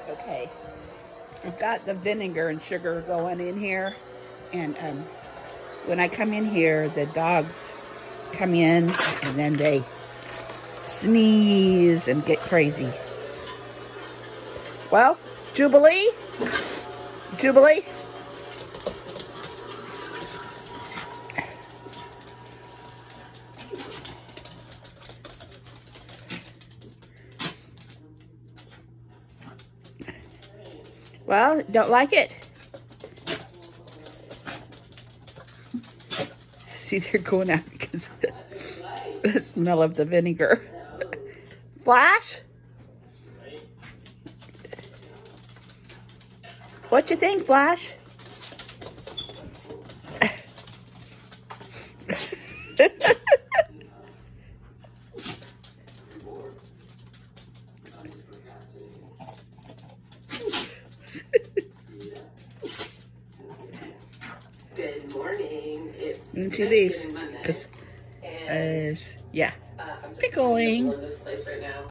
Okay, I've got the vinegar and sugar going in here, and when I come in here, the dogs come in and then they sneeze and get crazy. Well, Jubilee? Jubilee? Well, don't like it? See, they're going out because of the smell of the vinegar. Flash? What you think, Flash? Good morning. And she leaves. Yeah. Pickling. This place right now.